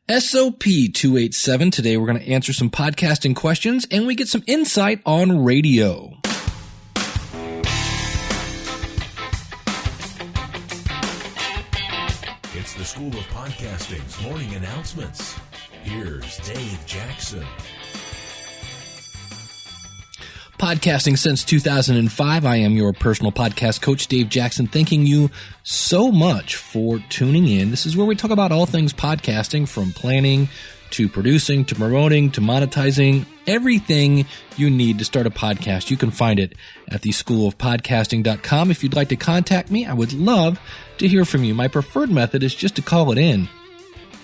SOP 287. Today we're going to answer some podcasting questions and we get some insight on radio. It's the School of Podcasting's morning announcements. Here's Dave Jackson. Podcasting since 2005. I am your personal podcast coach, Dave Jackson, thanking you so much for tuning in. This is where we talk about all things podcasting, from planning to producing to promoting to monetizing, everything you need to start a podcast. You can find it at theschoolofpodcasting.com. If you'd like to contact me, I would love to hear from you. My preferred method is just to call it in.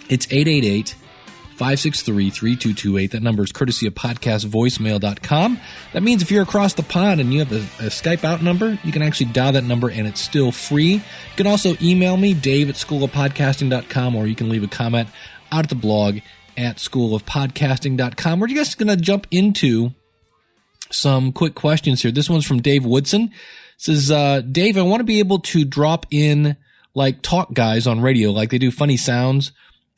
It's 888-563-3228. That number is courtesy of podcastvoicemail.com. That means if you're across the pond and you have a Skype out number, you can actually dial that number and it's still free. You can also email me, dave@schoolofpodcasting.com, or you can leave a comment out at the blog at schoolofpodcasting.com. We're just going to jump into some quick questions here. This one's from Dave Woodson. It says, Dave, I want to be able to drop in like talk guys on radio, like they do funny sounds,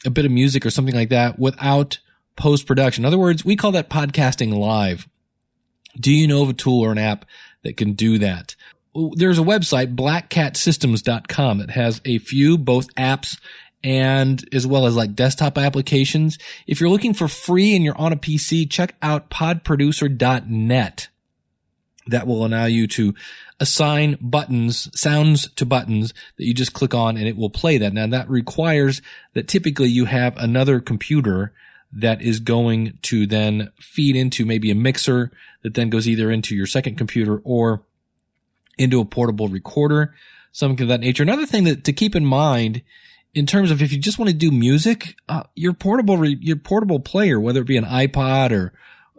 a bit of music or something like that without post-production. In other words, we call that podcasting live. Do you know of a tool or an app that can do that? There's a website, blackcatsystems.com, that has a few, both apps and as well as like desktop applications. If you're looking for free and you're on a PC, check out podproducer.net. That will allow you to assign buttons, sounds to buttons that you just click on and it will play that. Now that requires that typically you have another computer that is going to then feed into maybe a mixer that then goes either into your second computer or into a portable recorder, something of that nature. Another thing that to keep in mind in terms of if you just want to do music, your portable player, whether it be an iPod or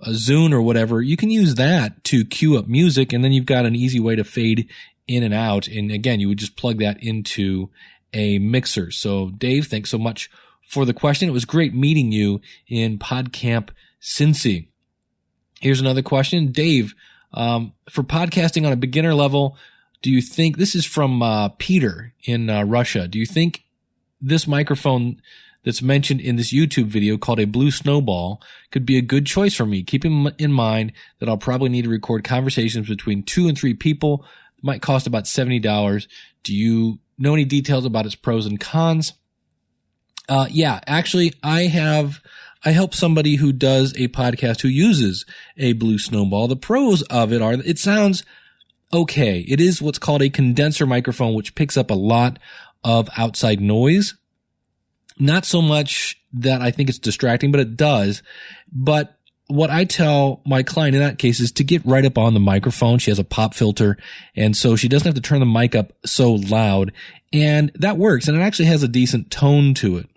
a Zune or whatever, you can use that to queue up music, and then you've got an easy way to fade in and out. And again, you would just plug that into a mixer. So Dave, thanks so much for the question. It was great meeting you in PodCamp Cincy. Here's another question. Dave, for podcasting on a beginner level, do you think, this is from Peter in Russia, do you think this microphone that's mentioned in this YouTube video called a Blue Snowball could be a good choice for me, keeping in mind that I'll probably need to record conversations between 2 and 3 people? It might cost about $70. Do you know any details about its pros and cons? Yeah, actually, I help somebody who does a podcast who uses a Blue Snowball. The pros of it are, it sounds okay. It is what's called a condenser microphone, which picks up a lot of outside noise. Not so much that I think it's distracting, but it does. But what I tell my client in that case is to get right up on the microphone. She has a pop filter, and so she doesn't have to turn the mic up so loud. And that works, and it actually has a decent tone to it.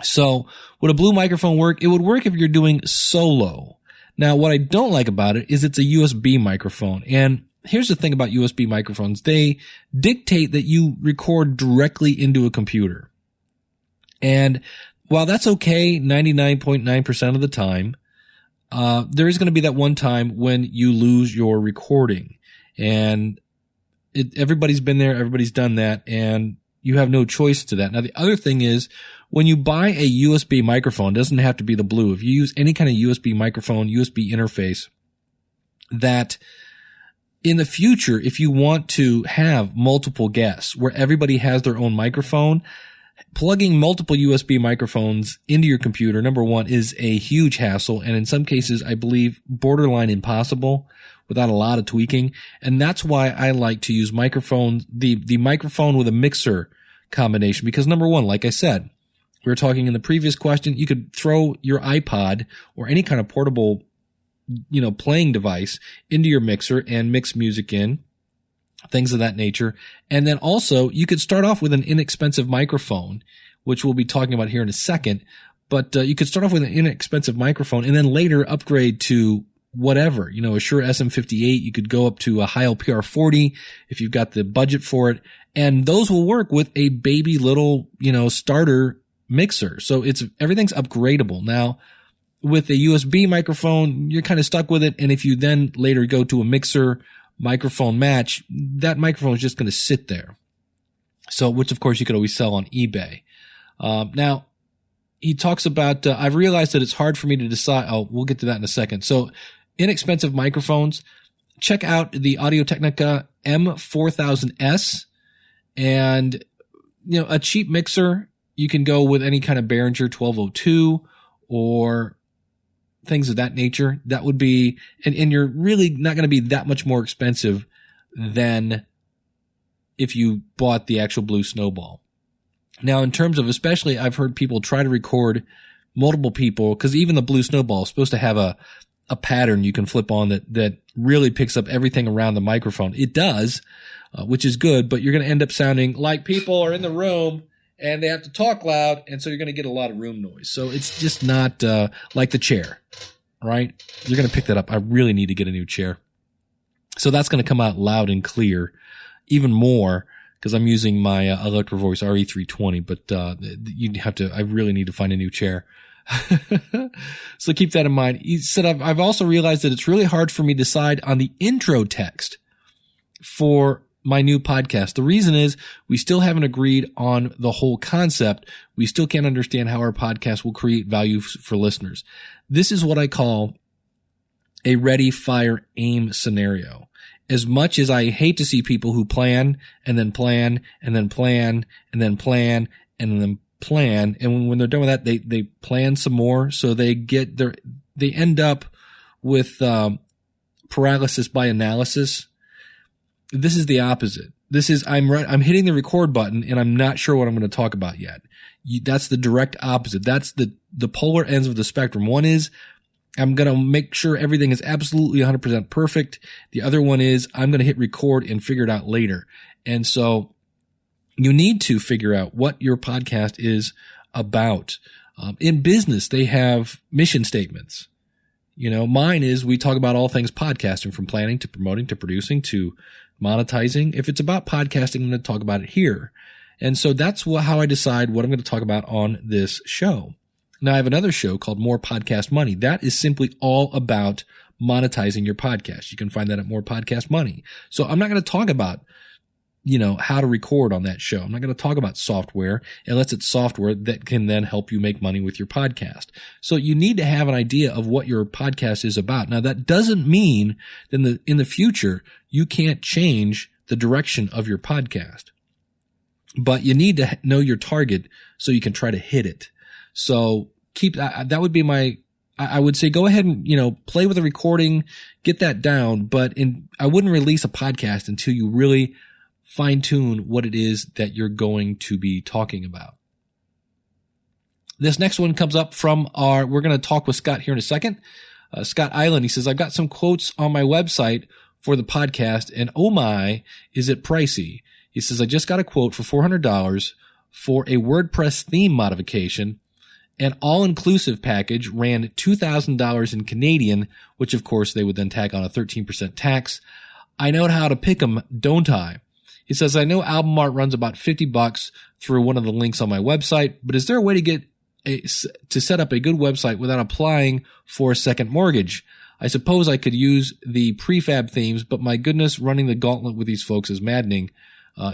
So would a blue microphone work? It would work if you're doing solo. Now, what I don't like about it is it's a USB microphone. And here's the thing about USB microphones. They dictate that you record directly into a computer. And while that's okay 99.9% of the time, there is going to be that one time when you lose your recording. And everybody's been there, everybody's done that, and you have no choice to that. Now, the other thing is, when you buy a USB microphone, it doesn't have to be the blue. If you use any kind of USB microphone, USB interface, that in the future, if you want to have multiple guests where everybody has their own microphone, plugging multiple USB microphones into your computer, number one, is a huge hassle, and in some cases, I believe, borderline impossible without a lot of tweaking. And that's why I like to use microphones, the microphone with a mixer combination, because number one, like I said, we were talking in the previous question, you could throw your iPod or any kind of portable, playing device into your mixer and mix music in, things of that nature. And then also you could start off with an inexpensive microphone, which we'll be talking about here in a second. But you could start off with an inexpensive microphone and then later upgrade to whatever, a Shure SM58. You could go up to a Heil PR40 if you've got the budget for it. And those will work with a baby little, starter mixer. So everything's upgradable. Now, with a USB microphone, you're kind of stuck with it. And if you then later go to a mixer microphone match, that microphone is just going to sit there. So, which of course you could always sell on eBay. Now, he talks about, I've realized that it's hard for me to decide. Oh, we'll get to that in a second. So inexpensive microphones. Check out the Audio-Technica M4000S, and, a cheap mixer. You can go with any kind of Behringer 1202 or things of that nature. That would be, and you're really not going to be that much more expensive than if you bought the actual Blue Snowball. Now, in terms of, especially, I've heard people try to record multiple people, because even the Blue Snowball is supposed to have a pattern you can flip on that really picks up everything around the microphone. It does, which is good, but you're going to end up sounding like people are in the room and they have to talk loud, and so you're going to get a lot of room noise. So it's just not like the chair, right? You're going to pick that up. I really need to get a new chair. So that's going to come out loud and clear, even more, because I'm using my Electro Voice RE320, but I really need to find a new chair. So keep that in mind. He said, I've also realized that it's really hard for me to decide on the intro text for my new podcast. The reason is we still haven't agreed on the whole concept. We still can't understand how our podcast will create value for listeners. This is what I call a ready, fire, aim scenario. As much as I hate to see people who plan and then plan and then plan and then plan and then plan, and when they're done with that, they plan some more, so they end up with paralysis by analysis. This is the opposite. This is I'm hitting the record button and I'm not sure what I'm going to talk about yet. That's the direct opposite. That's the polar ends of the spectrum. One is I'm going to make sure everything is absolutely 100% perfect. The other one is I'm going to hit record and figure it out later. And so you need to figure out what your podcast is about. In business, they have mission statements. Mine is we talk about all things podcasting, from planning to promoting to producing to monetizing. If it's about podcasting, I'm going to talk about it here. And so that's how I decide what I'm going to talk about on this show. Now, I have another show called More Podcast Money. That is simply all about monetizing your podcast. You can find that at More Podcast Money. So I'm not going to talk about, how to record on that show. I'm not going to talk about software unless it's software that can then help you make money with your podcast. So you need to have an idea of what your podcast is about. Now, that doesn't mean that in the future, you can't change the direction of your podcast, but you need to know your target so you can try to hit it. So keep that would be I would say go ahead and, play with the recording, get that down, but I wouldn't release a podcast until you really fine tune what it is that you're going to be talking about. This next one comes up from we're going to talk with Scott here in a second. Scott Island, he says, I've got some quotes on my website for the podcast, and oh my, is it pricey? He says, I just got a quote for $400 for a WordPress theme modification. An all-inclusive package ran $2,000 in Canadian, which of course they would then tack on a 13% tax. I know how to pick them, don't I? He says, I know album art runs about $50 through one of the links on my website, but is there a way to set up a good website without applying for a second mortgage? I suppose I could use the prefab themes, but my goodness, running the gauntlet with these folks is maddening.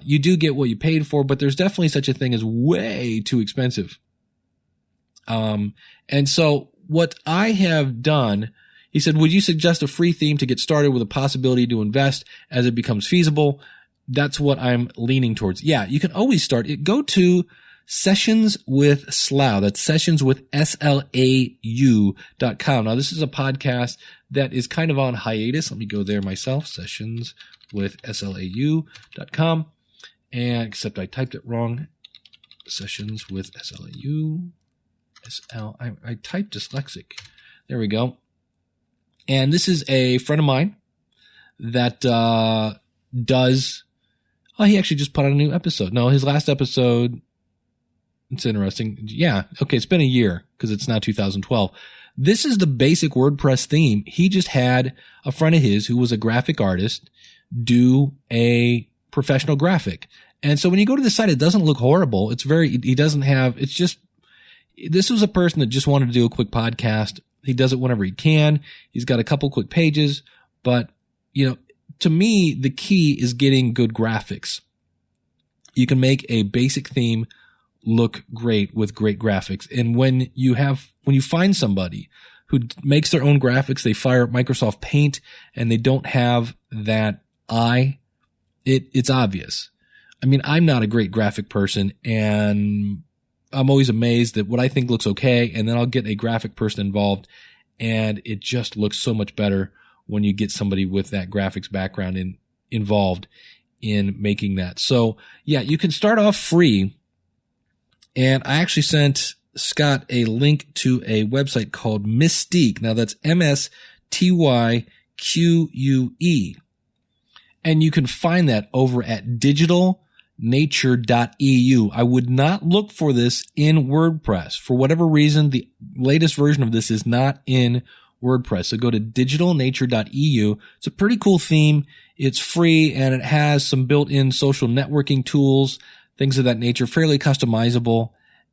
You do get what you paid for, but there's definitely such a thing as way too expensive. And so what I have done, he said, would you suggest a free theme to get started with a possibility to invest as it becomes feasible? That's what I'm leaning towards. Yeah, you can always start it. Go to Sessions with Slough. That's Sessions with SLAU.com. Now, this is a podcast that is kind of on hiatus. Let me go there myself. Sessions with SLAU.com. And except I typed it wrong. Sessions with SLAU. I typed dyslexic. There we go. And this is a friend of mine that does. Oh, he actually just put out a new episode. No, his last episode. It's interesting. Yeah. Okay. It's been a year because it's now 2012. This is the basic WordPress theme. He just had a friend of his who was a graphic artist do a professional graphic. And so when you go to the site, it doesn't look horrible. He doesn't have, it's just, this was a person that just wanted to do a quick podcast. He does it whenever he can. He's got a couple quick pages, but to me, the key is getting good graphics. You can make a basic theme look great with great graphics. And when you find somebody who makes their own graphics, they fire up Microsoft Paint and they don't have that eye, it's obvious. I mean, I'm not a great graphic person, and I'm always amazed at what I think looks okay, and then I'll get a graphic person involved, and it just looks so much better when you get somebody with that graphics background involved in making that. So yeah, you can start off free. And I actually sent Scott a link to a website called Mysteque. Now that's MSTYQUE. And you can find that over at digitalnature.eu. I would not look for this in WordPress. For whatever reason, the latest version of this is not in WordPress. So go to digitalnature.eu. It's a pretty cool theme. It's free, and it has some built-in social networking tools, things of that nature, fairly customizable.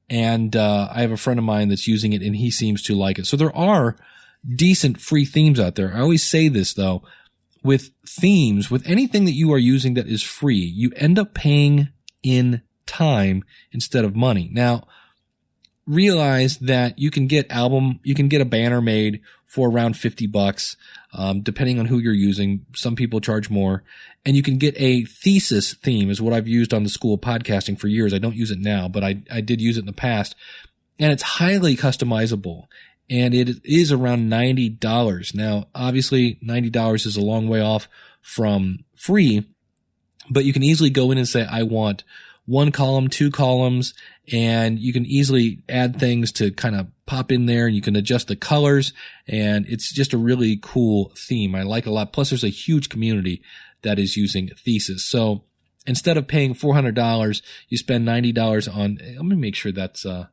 And I have a friend of mine that's using it, and he seems to like it. So there are decent free themes out there. I always say this, though. With themes, with anything that you are using that is free, you end up paying in time instead of money. Now, realize that you can get a banner made for around $50, depending on who you're using. Some people charge more. And you can get a thesis theme, is what I've used on the School of Podcasting for years. I don't use it now, but I did use it in the past. And it's highly customizable. And it is around $90. Now, obviously, $90 is a long way off from free, but you can easily go in and say, I want 1 column, 2 columns, and you can easily add things to kind of pop in there, and you can adjust the colors, and it's just a really cool theme. I like it a lot. Plus, there's a huge community that is using Thesis. So instead of paying $400, you spend $90 on, let me make sure that's the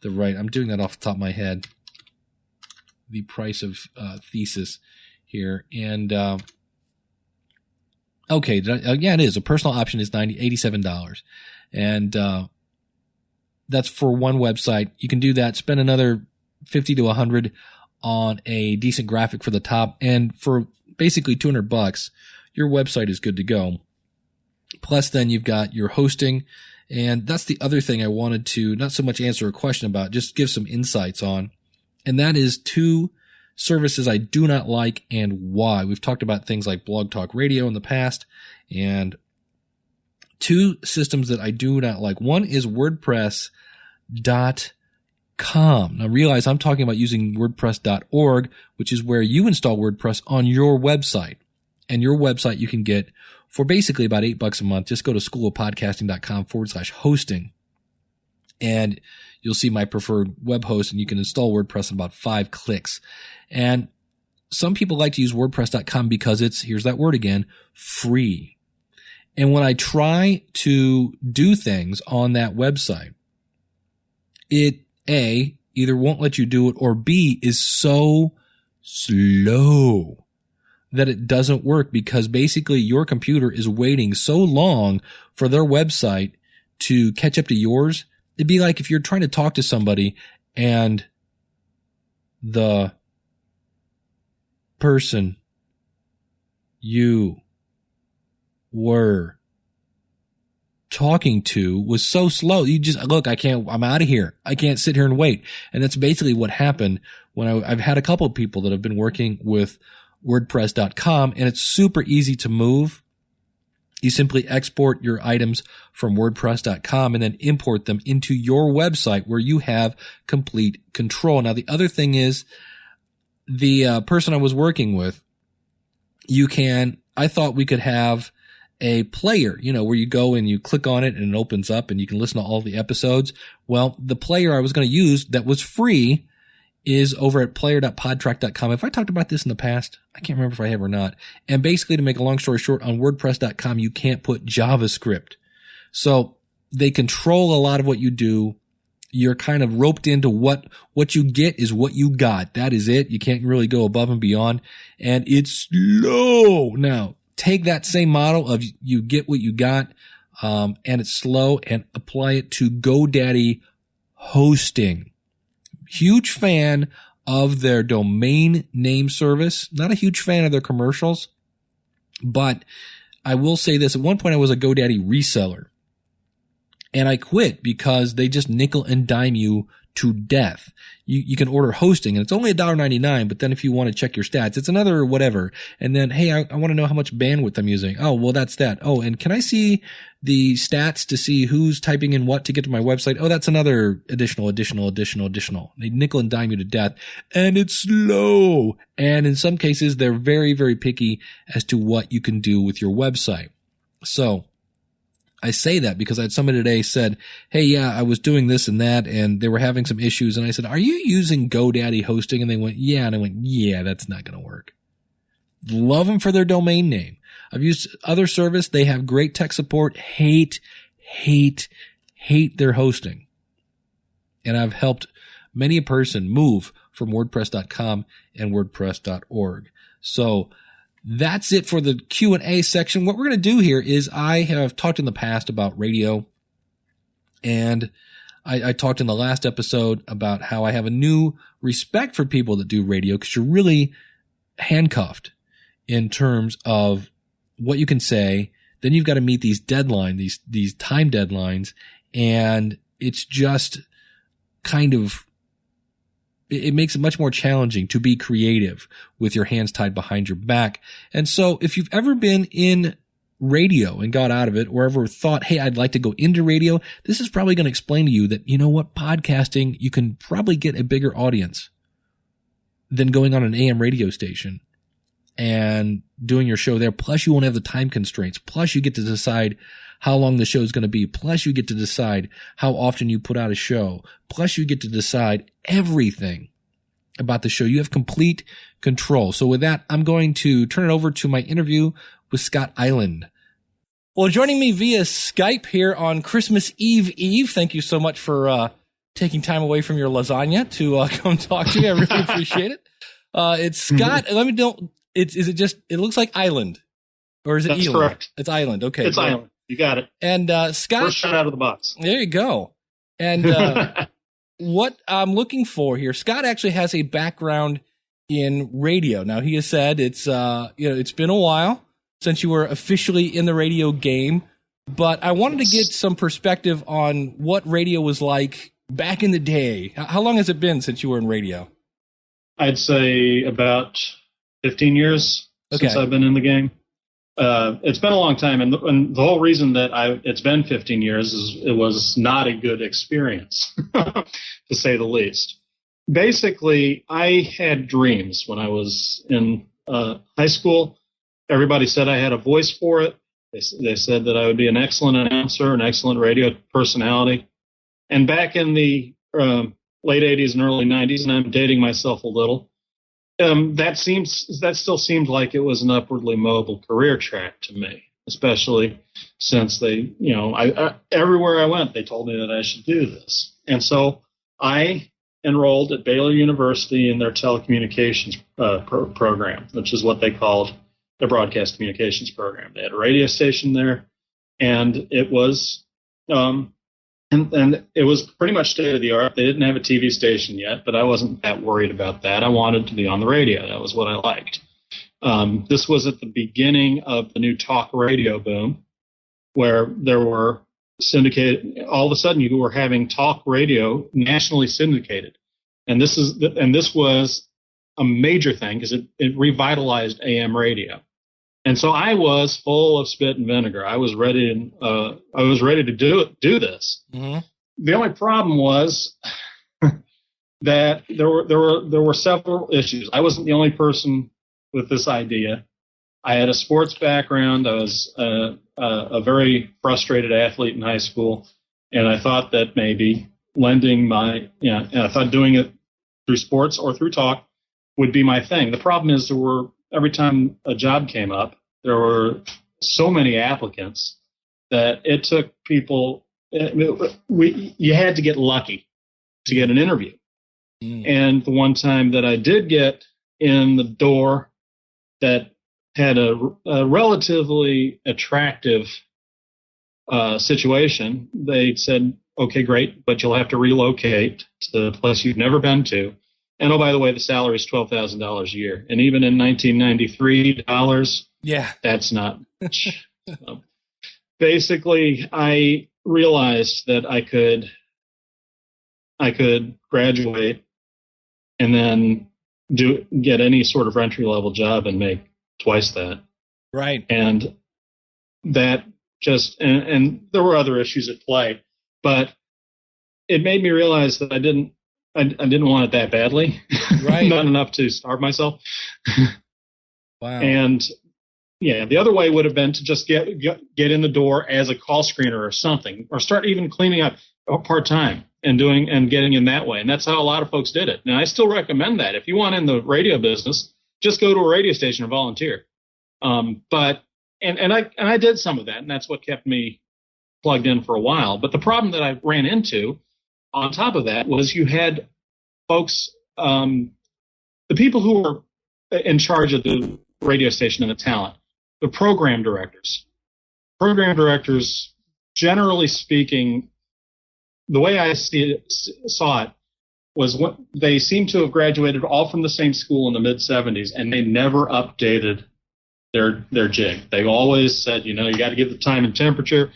right, I'm doing that off the top of my head, the price of Thesis here. And okay, yeah, it is. A personal option is $87. And that's for one website. You can do that, spend another $50 to $100 on a decent graphic for the top, and for basically $200, your website is good to go. Plus, then you've got your hosting, and that's the other thing I wanted to not so much answer a question about, just give some insights on, and that is 2 services I do not like and why. We've talked about things like Blog Talk Radio in the past, and 2 systems that I do not like. One is WordPress.com. Now realize I'm talking about using WordPress.org, which is where you install WordPress on your website. And your website you can get for basically about $8 a month. Just go to schoolofpodcasting.com/hosting. And you'll see my preferred web host, and you can install WordPress in about 5 clicks. And some people like to use WordPress.com because it's, here's that word again, free. And when I try to do things on that website, it A, either won't let you do it, or B, is so slow that it doesn't work, because basically your computer is waiting so long for their website to catch up to yours. It'd be like if you're trying to talk to somebody and the person you were talking to was so slow. You just, look, I'm out of here. I can't sit here and wait. And that's basically what happened when I've had a couple of people that have been working with WordPress.com, and it's super easy to move. You simply export your items from WordPress.com and then import them into your website where you have complete control. Now, the other thing is, the person I was working with, I thought we could have a player, where you go and you click on it and it opens up and you can listen to all the episodes. Well, the player I was going to use that was free is over at player.podtrac.com. If I talked about this in the past, I can't remember if I have or not. And basically, to make a long story short, on WordPress.com, you can't put JavaScript. So they control a lot of what you do. You're kind of roped into what you get is what you got. That is it. You can't really go above and beyond. And it's slow. Now, take that same model of you get what you got, and it's slow, and apply it to GoDaddy hosting. Huge fan of their domain name service. Not a huge fan of their commercials, but I will say this. At one point, I was a GoDaddy reseller, And I quit because they just nickel and dime you to death. You can order hosting and it's only $1.99, but then if you want to check your stats, it's another whatever. And then, hey, I want to know how much bandwidth I'm using. Oh, well, that's that. Oh, and can I see the stats to see who's typing in what to get to my website? Oh, that's another additional. They nickel and dime you to death, and it's slow. And in some cases, they're very, very picky as to what you can do with your website. So I say that because I had somebody today said, hey, yeah, I was doing this and that, and they were having some issues. And I said, are you using GoDaddy hosting? And they went, yeah. And I went, yeah, that's not going to work. Love them for their domain name. I've used other service. They have great tech support. Hate their hosting. And I've helped many a person move from WordPress.com and WordPress.org. So that's it for the Q&A section. What we're going to do here is I have talked in the past about radio, and I talked in the last episode about how I have a new respect for people that do radio because you're really handcuffed in terms of what you can say. Then you've got to meet these deadlines, these time deadlines, and it's just kind of, it makes it much more challenging to be creative with your hands tied behind your back. And so if you've ever been in radio and got out of it, or ever thought, hey, I'd like to go into radio, this is probably going to explain to you that, you know what, podcasting, you can probably get a bigger audience than going on an AM radio station and doing your show there. Plus you won't have the time constraints. Plus you get to decide how long the show is going to be. Plus you get to decide how often you put out a show. Plus you get to decide everything about the show. You have complete control. So with that, I'm going to turn it over to my interview with Scott Eiland. Well, joining me via Skype here on Christmas Eve. Thank you so much for taking time away from your lasagna to come talk to me. I really appreciate it. It's Scott. Let me know. Is it just? It looks like Eiland, or is it? That's Eiland? correct. It's Eiland. Okay, it's Eiland. You got it. And Scott, first shot out of the box. There you go. And what I'm looking for here, Scott actually has a background in radio. Now he has said it's it's been a while since you were officially in the radio game, but I wanted to get some perspective on what radio was like back in the day. How long has it been since you were in radio? I'd say about 15 years since I've been in the game. It's been a long time, and the whole reason that it's been 15 years is it was not a good experience, to say the least. Basically, I had dreams when I was in high school. Everybody said I had a voice for it. They said that I would be an excellent announcer, an excellent radio personality. And back in the late 80s and early 90s, and I'm dating myself a little, that still seemed like it was an upwardly mobile career track to me, especially since they, everywhere I went, they told me that I should do this. And so I enrolled at Baylor University in their telecommunications program, which is what they called their broadcast communications program. They had a radio station there, and it was and it was pretty much state of the art. They didn't have a TV station yet, but I wasn't that worried about that. I wanted to be on the radio. That was what I liked. This was at the beginning of the new talk radio boom, where there were syndicated. All of a sudden, you were having talk radio nationally syndicated, and this was a major thing because it revitalized AM radio. And so I was full of spit and vinegar. I was ready to do this. Mm-hmm. The only problem was that there were several issues. I wasn't the only person with this idea. I had a sports background. I was a very frustrated athlete in high school, and I thought that maybe doing it through sports or through talk would be my thing. The problem is every time a job came up, there were so many applicants that it took people. You had to get lucky to get an interview. Mm. And the one time that I did get in the door that had a relatively attractive situation, they said, "Okay, great, but you'll have to relocate to a place you've never been to. And oh, by the way, the salary is $12,000 a year. And even in 1993 dollars, that's not much." So basically, I realized that I could graduate and then get any sort of entry level job and make twice that. Right. And that just, and there were other issues at play, but it made me realize that I didn't want it that badly. Right. Not enough to starve myself. Wow. And yeah, the other way would have been to just get in the door as a call screener or something, or start even cleaning up part time and getting in that way. And that's how a lot of folks did it. Now, I still recommend that. If you want in the radio business, just go to a radio station and volunteer. But I did some of that, and that's what kept me plugged in for a while. But the problem that I ran into on top of that was you had folks, the people who were in charge of the radio station and the talent, the program directors. Program directors, generally speaking, the way I saw it was what they seemed to have graduated all from the same school in the mid 70s, and they never updated their jig. They always said, you got to give the time and temperature,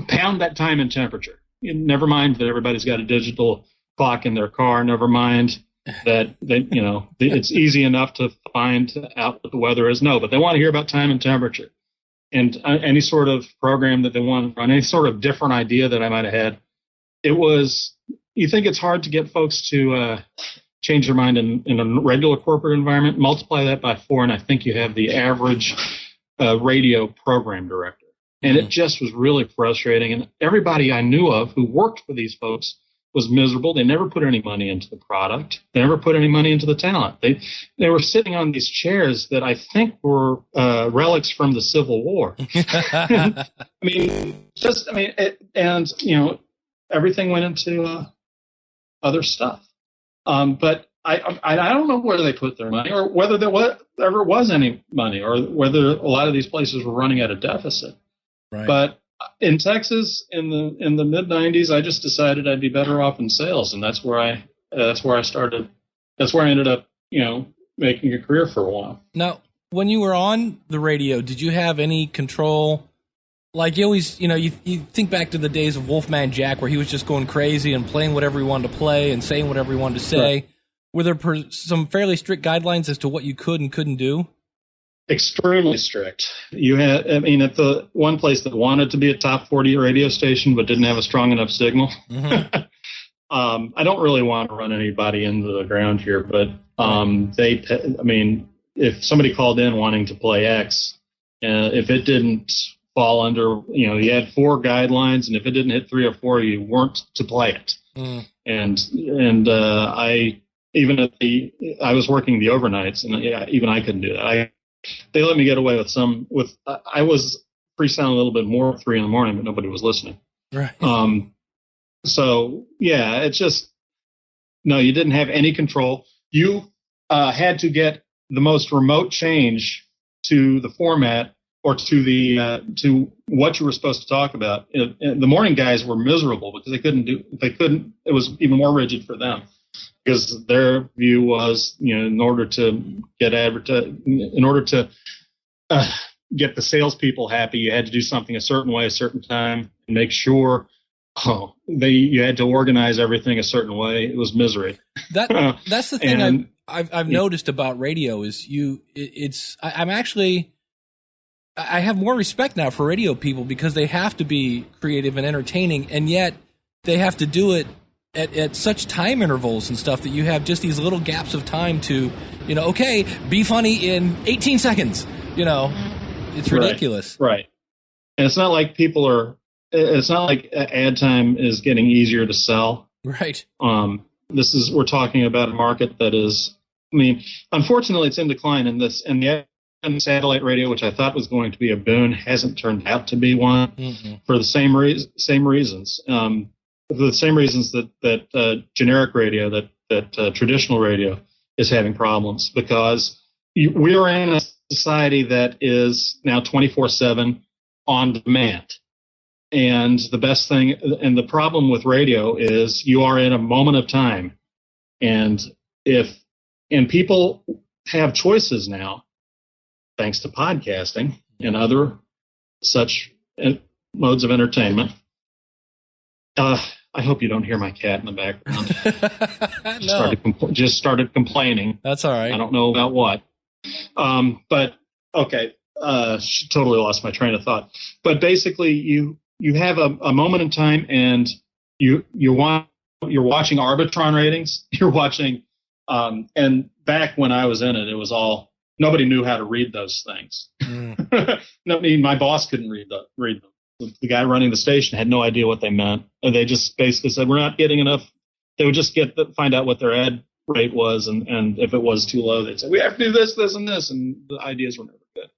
pound that time and temperature. Never mind that everybody's got a digital clock in their car. Never mind that it's easy enough to find out what the weather is. No, but they want to hear about time and temperature, and any sort of program that they want to run, any sort of different idea that I might have had. It was, you think it's hard to get folks to change their mind in a regular corporate environment. Multiply that by 4, and I think you have the average radio program director. And it just was really frustrating. And everybody I knew of who worked for these folks was miserable. They never put any money into the product. They never put any money into the talent. They were sitting on these chairs that I think were relics from the Civil War. Everything went into other stuff. But I don't know where they put their money, or whether there ever was any money, or whether a lot of these places were running at a deficit. Right. But in Texas, in the mid '90s, I just decided I'd be better off in sales, and that's where I started. That's where I ended up, making a career for a while. Now, when you were on the radio, did you have any control? Like you always, you think back to the days of Wolfman Jack, where he was just going crazy and playing whatever he wanted to play and saying whatever he wanted to say. Right. Were there some fairly strict guidelines as to what you could and couldn't do? Extremely strict. You had, at the one place that wanted to be a top 40 radio station but didn't have a strong enough signal. Mm-hmm. I don't really want to run anybody into the ground here, but if somebody called in wanting to play X, if it didn't fall under, you had 4 guidelines, and if it didn't hit 3 or 4, you weren't to play it. Mm. And I was working the overnights, and even I couldn't do that. They let me get away with I was freestyling a little bit more at 3 a.m, but nobody was listening. Right. So yeah, it's just, no, you didn't have any control. You had to get the most remote change to the format, or to what you were supposed to talk about. The morning guys were miserable because they couldn't. It was even more rigid for them, because their view was, in order to get get the salespeople happy, you had to do something a certain way, a certain time, and make sure you had to organize everything a certain way. It was misery. That's the thing I've noticed about radio is I have more respect now for radio people, because they have to be creative and entertaining, and yet they have to do it at such time intervals and stuff that you have just these little gaps of time to, okay, be funny in 18 seconds. It's ridiculous. Right. And it's not like it's not like ad time is getting easier to sell. Right. We're talking about a market that is, unfortunately it's in decline, and the satellite radio, which I thought was going to be a boon, hasn't turned out to be one. Mm-hmm. For the same reasons. For the same reasons that generic radio, that traditional radio is having problems, because we are in a society that is now 24/7 on demand. And the best thing, and the problem with radio is you are in a moment of time. And people have choices now, thanks to podcasting and other such modes of entertainment. I hope you don't hear my cat in the background. No. Just started complaining. That's all right. I don't know about what. But okay. Totally lost my train of thought. But basically, you have a moment in time, and you're watching Arbitron ratings. You're watching, and back when I was in it, it was all nobody knew how to read those things. My boss couldn't read them. The guy running the station had no idea what they meant. And they just basically said, we're not getting enough. They would just find out what their ad rate was. And if it was too low, they'd say, we have to do this, this, and this. And the ideas were never good.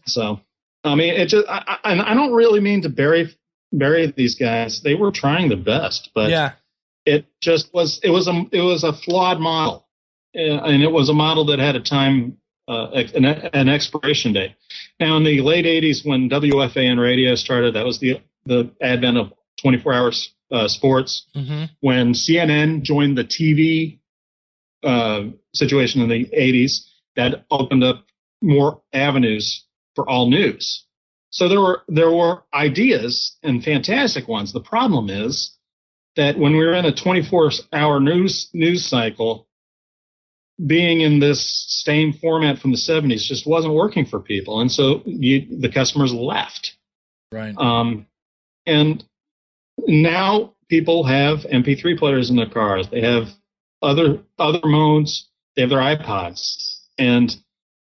So, I mean, I don't really mean to bury these guys. They were trying their best, but it was a flawed model. And it was a model that had a time, an expiration date. Now, in the late 80s, when WFAN radio started, that was the advent of 24-hour sports. Mm-hmm. When CNN joined the TV situation in the 80s, that opened up more avenues for all news. So there were ideas and fantastic ones. The problem is that when we were in a 24-hour news cycle, being in this same format from the 70s just wasn't working for people. And so the customers left. Right. And now people have MP3 players in their cars. They have other modes. They have their iPods. And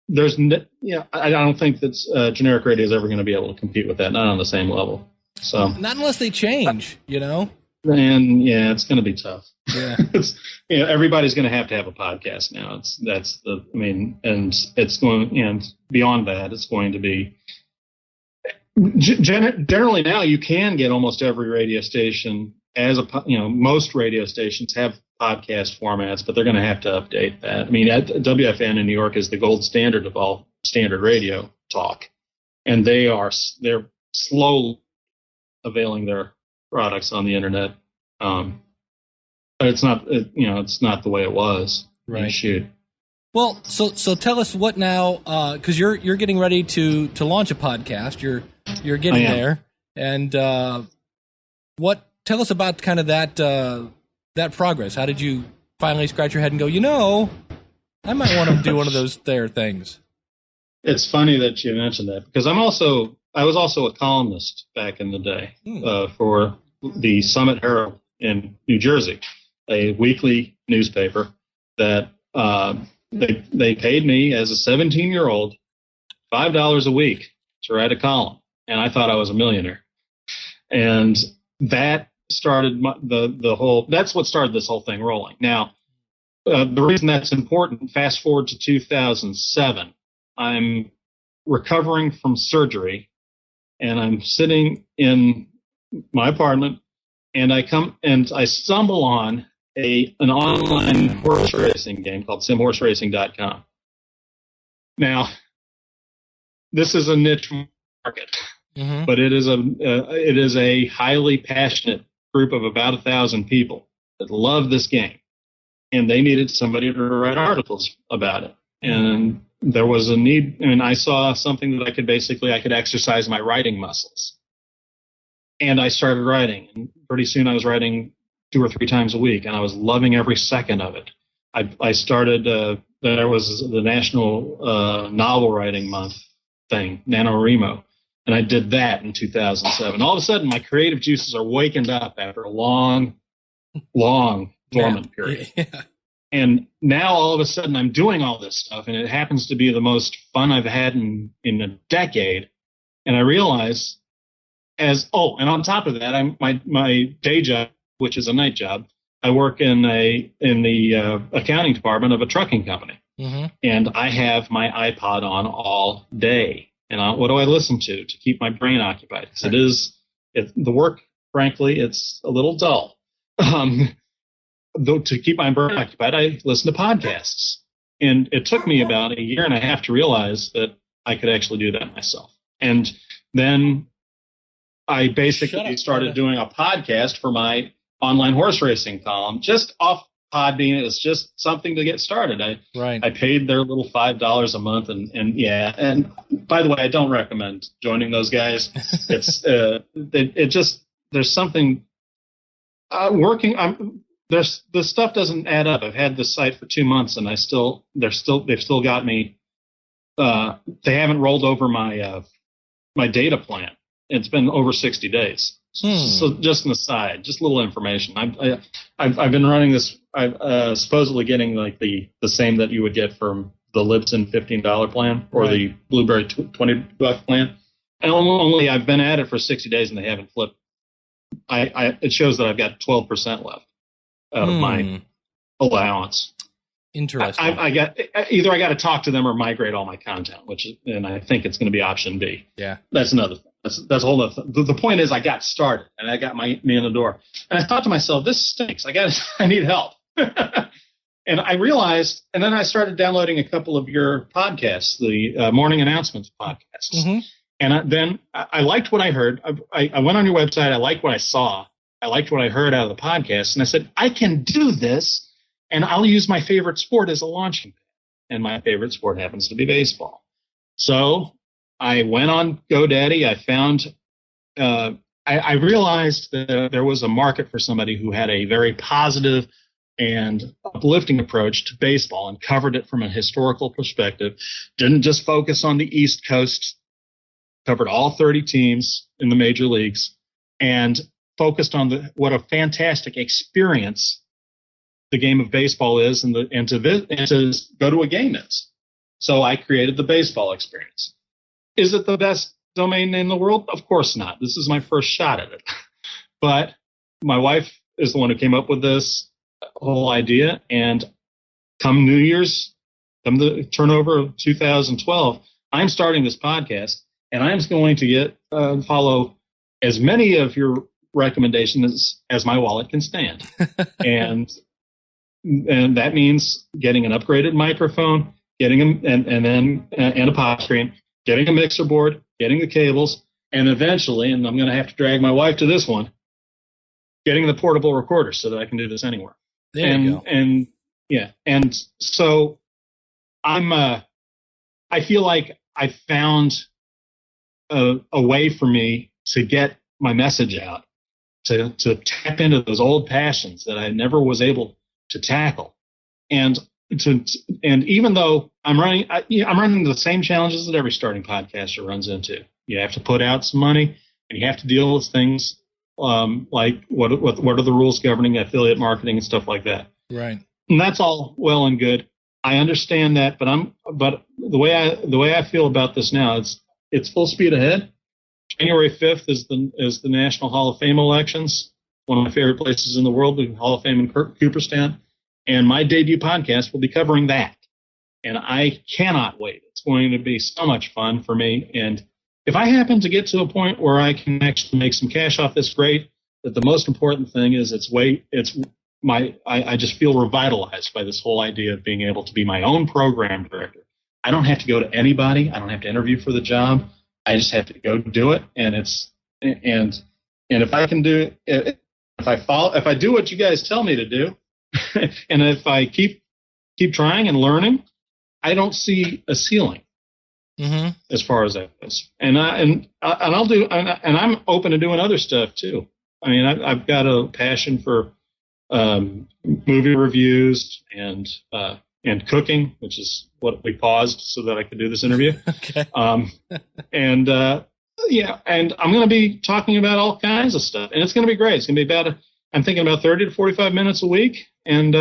I don't think that generic radio is ever going to be able to compete with that, not on the same level. So not unless they change, And it's going to be tough. Yeah. Everybody's going to have a podcast now. And it's going, and beyond that, it's going to be generally now you can get almost every radio station most radio stations have podcast formats, but they're going to have to update that. I mean, WFN in New York is the gold standard of all standard radio talk, and they're slowly availing their products on the internet. But it's not, it's not the way it was. Right. Shoot. Well, so tell us what now, because you're getting ready to launch a podcast. You're getting there, and tell us about kind of that progress. How did you finally scratch your head and go, I might want to do one of those things? It's funny that you mentioned that, because I was also a columnist back in the day for the Summit Herald in New Jersey, a weekly newspaper that they paid me as a 17-year-old $5 a week to write a column, and I thought I was a millionaire. And that started that's what started this whole thing rolling. Now, the reason that's important, fast forward to 2007, I'm recovering from surgery, and I'm sitting in my apartment, and I stumble on an online horse racing game called simhorseracing.com. Now, this is a niche market, but it is a highly passionate group of about 1,000 people that love this game, and they needed somebody to write articles about it. And there was a need, and I saw something that I could exercise my writing muscles. And I started writing, and pretty soon I was writing 2 or 3 times a week, and I was loving every second of it. I started, there was the National Novel Writing Month thing, NaNoWriMo, and I did that in 2007. All of a sudden, my creative juices are waking up after a long dormant period. Yeah. And now all of a sudden I'm doing all this stuff, and it happens to be the most fun I've had in a decade. And I realize and on top of that, my day job, which is a night job, I work in the accounting department of a trucking company. And I have my iPod on all day. And what do I listen to keep my brain occupied? Because the work, frankly, it's a little dull. Though to keep my brain occupied, I listen to podcasts. And it took me about 1.5 years to realize that I could actually do that myself. And then I basically started doing a podcast for my online horse racing column, just off Podbean. It was just something to get started. I paid their little $5 a month, and by the way, I don't recommend joining those guys. It's something working. The stuff doesn't add up. I've had this site for 2 months, and they've still got me. They haven't rolled over my data plan. It's been over 60 days. So just an aside, just a little information. I've been running this. I'm supposedly getting like the same that you would get from the Libsyn $15 plan or the Blueberry $20 plan. And only I've been at it for 60 days and they haven't flipped. It shows that I've got 12% left out of my allowance. Interesting. I got to talk to them or migrate all my content, and I think it's going to be option B. Yeah, that's another thing. That's a whole other thing. The point is, I got started and I got me in the door, and I thought to myself, this stinks. I need help. And I realized, and then I started downloading a couple of your podcasts, the morning announcements podcasts. Mm-hmm. And then I liked what I heard. I went on your website. I liked what I saw. I liked what I heard out of the podcast. And I said, I can do this, and I'll use my favorite sport as a launching pad. And my favorite sport happens to be baseball. So I went on GoDaddy. I found I realized that there was a market for somebody who had a very positive and uplifting approach to baseball and covered it from a historical perspective, didn't just focus on the East Coast, covered all 30 teams in the major leagues, and focused on what a fantastic experience the game of baseball is and to go to a game is. So I created the baseball experience. Is it the best domain in the world? Of course not. This is my first shot at it. But my wife is the one who came up with this whole idea, and come New Year's, come the turnover of 2012, I'm starting this podcast, and I'm going to follow as many of your recommendations as my wallet can stand. and that means getting an upgraded microphone, getting a pop screen, getting a mixer board, getting the cables, and eventually, and I'm going to have to drag my wife to this one, getting the portable recorder so that I can do this anywhere. There you go. And so I feel like I found a way for me to get my message out, to tap into those old passions that I never was able to tackle, and even though I'm running the same challenges that every starting podcaster runs into. You have to put out some money, and you have to deal with things like what are the rules governing affiliate marketing and stuff like that. Right. And that's all well and good. I understand that, but the way I feel about this now, it's full speed ahead. January 5th is the National Hall of Fame elections. One of my favorite places in the world, the Hall of Fame in Cooperstown. And my debut podcast will be covering that. And I cannot wait. It's going to be so much fun for me. And if I happen to get to a point where I can actually make some cash off this, great. But the most important thing is I just feel revitalized by this whole idea of being able to be my own program director. I don't have to go to anybody. I don't have to interview for the job. I just have to go do it. And if I can do it, if I do what you guys tell me to do, and if I keep trying and learning, I don't see a ceiling as far as that goes. And I'm open to doing other stuff too. I mean, I've got a passion for movie reviews and cooking, which is what we paused so that I could do this interview. Okay. And I'm going to be talking about all kinds of stuff, and it's going to be great. It's going to be I'm thinking about 30 to 45 minutes a week, and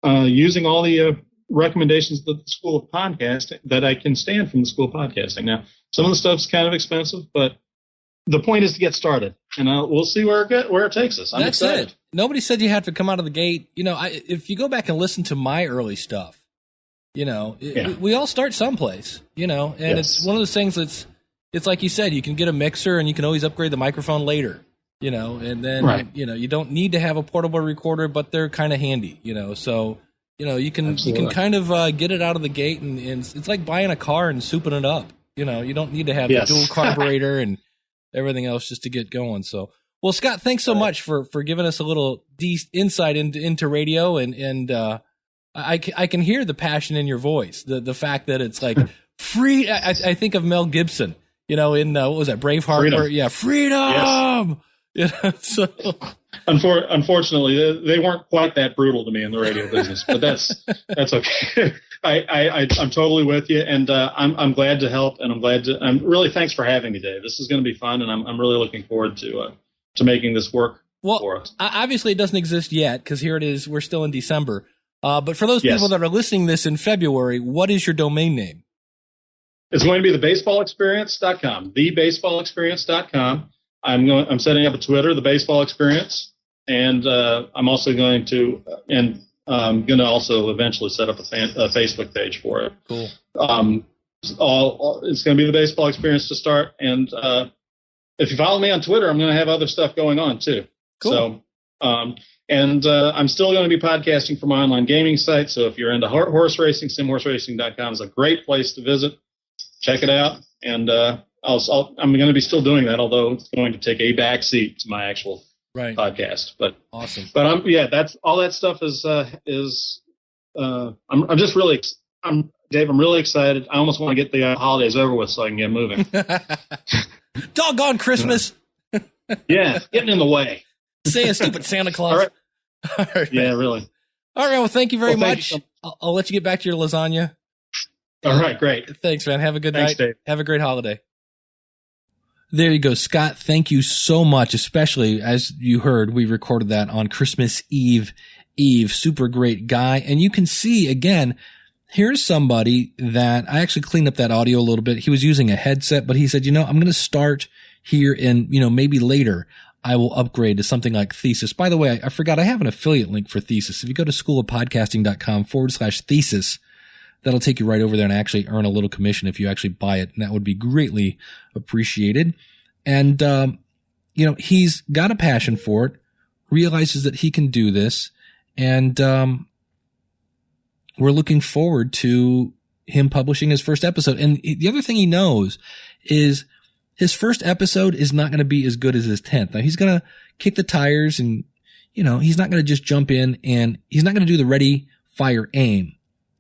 using all the recommendations of the School of Podcasting that I can stand from the School of Podcasting. Now, some of the stuff's kind of expensive, but the point is to get started, and we'll see where it takes us. I'm excited. It. Nobody said you have to come out of the gate. If you go back and listen to my early stuff, we all start someplace, and yes. It's one of those things it's like you said, you can get a mixer and you can always upgrade the microphone later, and then, right. You don't need to have a portable recorder, but they're kind of handy, so, you can kind of get it out of the gate and it's like buying a car and souping it up. You don't need to have the dual carburetor and everything else just to get going. So, well, Scott, thanks so much for giving us a little insight into radio, and I can hear the passion in your voice, the fact that it's like free. I think of Mel Gibson, in what was that, Braveheart? Freedom. Freedom. Yes. So unfortunately, they weren't quite that brutal to me in the radio business, but that's okay. I'm totally with you, and I'm glad to help, and I'm really, thanks for having me, Dave. This is going to be fun, and I'm really looking forward to making this work for us. Obviously it doesn't exist yet because here it is. We're still in December. But for those people that are listening this in February, what is your domain name? It's going to be thebaseballexperience.com, thebaseballexperience.com. I'm setting up a Twitter, The Baseball Experience, and I'm also going to also eventually set up a Facebook page for it. Cool. It's going to be The Baseball Experience to start, and if you follow me on Twitter, I'm going to have other stuff going on too. Cool. So, I'm still going to be podcasting from my online gaming site. So if you're into horse racing, simhorseracing.com is a great place to visit. Check it out, and I'm going to be still doing that, although it's going to take a back seat to my actual podcast. But awesome. But that's all that stuff is. I'm just really. Dave. I'm really excited. I almost want to get the holidays over with so I can get moving. Doggone Christmas. Yeah, getting in the way. Say a stupid Santa Claus. All right. Yeah, really. All right. Well, thank you very much. I'll let you get back to your lasagna. All right. Great. Thanks, man. Have a good night. Dave. Have a great holiday. There you go, Scott. Thank you so much. Especially as you heard, we recorded that on Christmas Eve. Super great guy. And you can see again, here's somebody that I actually cleaned up that audio a little bit. He was using a headset, but he said, I'm going to start here and, maybe later I will upgrade to something like Thesis. By the way, I forgot I have an affiliate link for Thesis. If you go to schoolofpodcasting.com/thesis, that'll take you right over there and actually earn a little commission if you actually buy it. And that would be greatly appreciated. And, he's got a passion for it, realizes that he can do this. And, we're looking forward to him publishing his first episode. And the other thing he knows is his first episode is not going to be as good as his 10th. Now he's going to kick the tires and, he's not going to just jump in and he's not going to do the ready, fire, aim.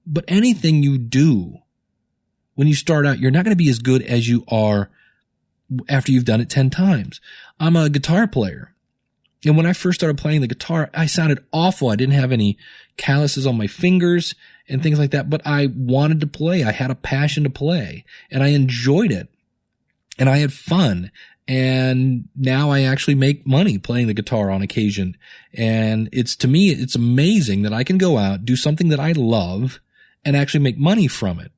But anything you do when you start out, you're not going to be as good as you are after you've done it 10 times. I'm a guitar player. And when I first started playing the guitar, I sounded awful. I didn't have any calluses on my fingers and things like that, but I wanted to play. I had a passion to play and I enjoyed it and I had fun. And now I actually make money playing the guitar on occasion. And to me, it's amazing that I can go out, do something that I love and actually make money from it.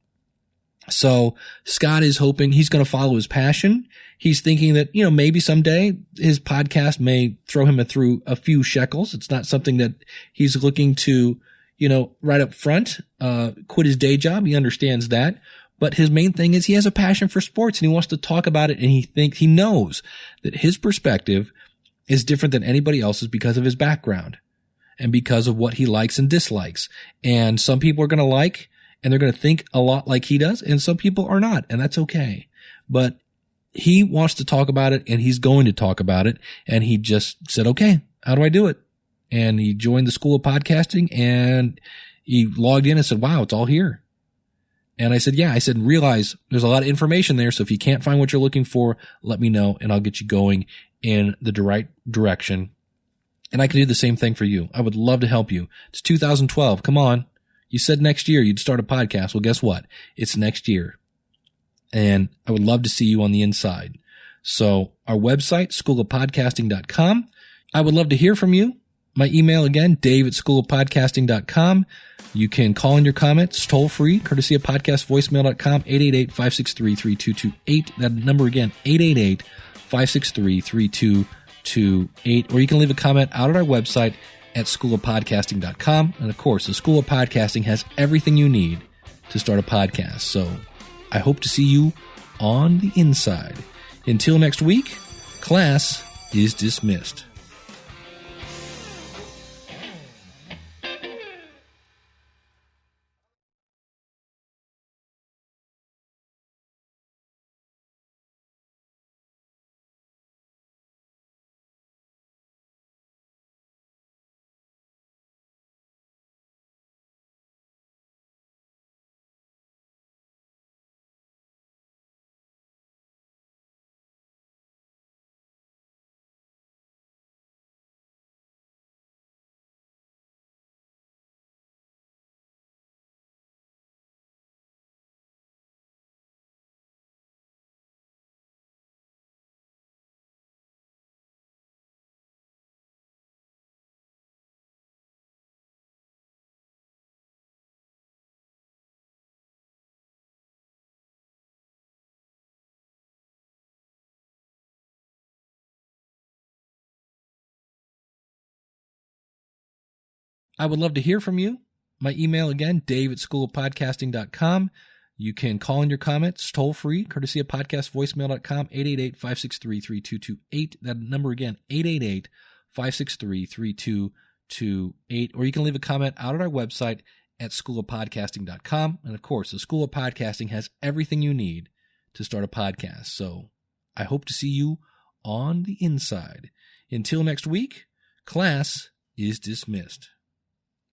So Scott is hoping he's going to follow his passion. He's thinking that, maybe someday his podcast may throw him through a few shekels. It's not something that he's looking to, right up front, quit his day job. He understands that. But his main thing is he has a passion for sports and he wants to talk about it. And he knows that his perspective is different than anybody else's because of his background and because of what he likes and dislikes. And some people are going to like and they're going to think a lot like he does, and some people are not, and that's okay. But he wants to talk about it, and he's going to talk about it, and he just said, okay, how do I do it? And he joined the School of Podcasting, and he logged in and said, wow, it's all here. And I said, yeah. I said, realize there's a lot of information there, so if you can't find what you're looking for, let me know, and I'll get you going in the right direction. And I can do the same thing for you. I would love to help you. It's 2012. Come on. You said next year you'd start a podcast. Well, guess what? It's next year. And I would love to see you on the inside. So our website, schoolofpodcasting.com. I would love to hear from you. My email again, dave@schoolofpodcasting.com. You can call in your comments toll free, courtesy of podcastvoicemail.com, 888-563-3228. That number again, 888-563-3228. Or you can leave a comment out at our website at schoolofpodcasting.com. And of course, the School of Podcasting has everything you need to start a podcast. So I hope to see you on the inside. Until next week, class is dismissed. I would love to hear from you. My email again, dave@schoolofpodcasting.com. You can call in your comments toll free, courtesy of podcastvoicemail.com, 888-563-3228. That number again, 888-563-3228. Or you can leave a comment out at our website at schoolofpodcasting.com. And of course, the School of Podcasting has everything you need to start a podcast. So I hope to see you on the inside. Until next week, class is dismissed.